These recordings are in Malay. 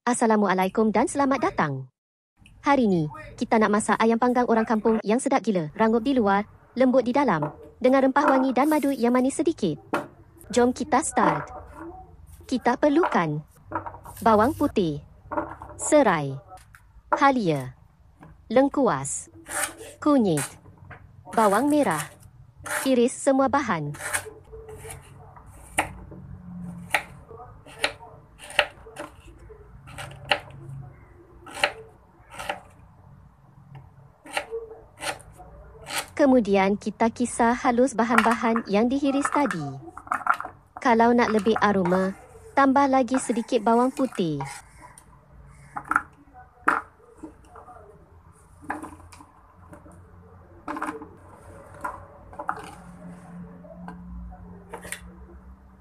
Assalamualaikum dan selamat datang. Hari ni, kita nak masak ayam panggang orang kampung yang sedap gila. Rangup di luar, lembut di dalam. Dengan rempah wangi dan madu yang manis sedikit. Jom kita start. Kita perlukan bawang putih, serai, halia, lengkuas, kunyit, bawang merah. Iris semua bahan. Kemudian kita kisar halus bahan-bahan yang dihiris tadi. Kalau nak lebih aroma, tambah lagi sedikit bawang putih.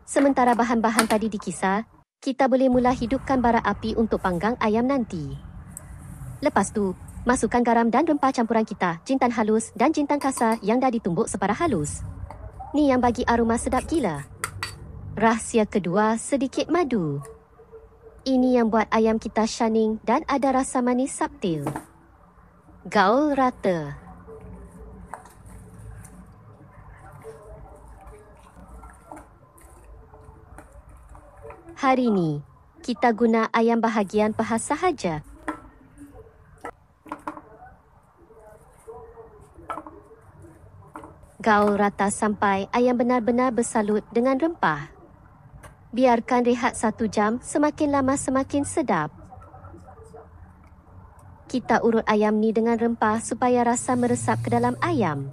Sementara bahan-bahan tadi dikisar, kita boleh mula hidupkan bara api untuk panggang ayam nanti. Lepas tu, masukkan garam dan rempah campuran kita, jintan halus dan jintan kasar yang dah ditumbuk separah halus. Ni yang bagi aroma sedap gila. Rahsia kedua, sedikit madu. Ini yang buat ayam kita shining dan ada rasa manis subtil. Gaul rata. Hari ni, kita guna ayam bahagian paha sahaja. Gaul rata sampai ayam benar-benar bersalut dengan rempah. Biarkan rehat 1 jam, semakin lama semakin sedap. Kita urut ayam ni dengan rempah supaya rasa meresap ke dalam ayam.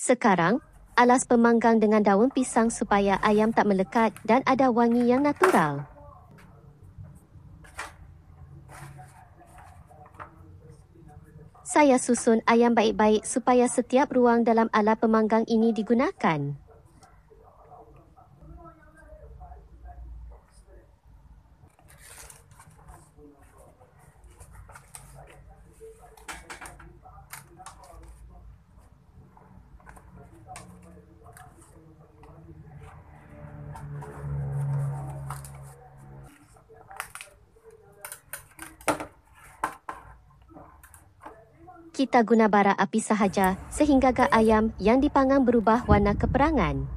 Sekarang, alas pemanggang dengan daun pisang supaya ayam tak melekat dan ada wangi yang natural. Saya susun ayam baik-baik supaya setiap ruang dalam alat pemanggang ini digunakan. Kita guna bara api sahaja sehingga ayam yang dipanggang berubah warna keperangan.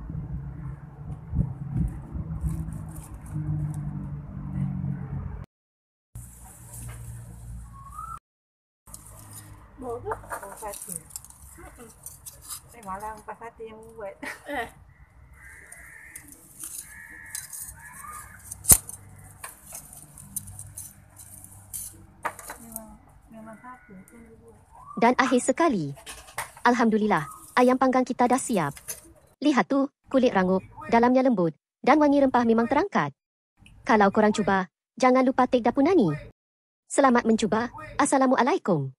Bau ke? Bau sate. Saya malah empat sate yang buat. Memang sate tu yang buat. Dan akhir sekali, alhamdulillah, ayam panggang kita dah siap. Lihat tu, kulit rangup, dalamnya lembut dan wangi rempah memang terangkat. Kalau korang cuba, jangan lupa tag Dapur Nani. Selamat mencuba. Assalamualaikum.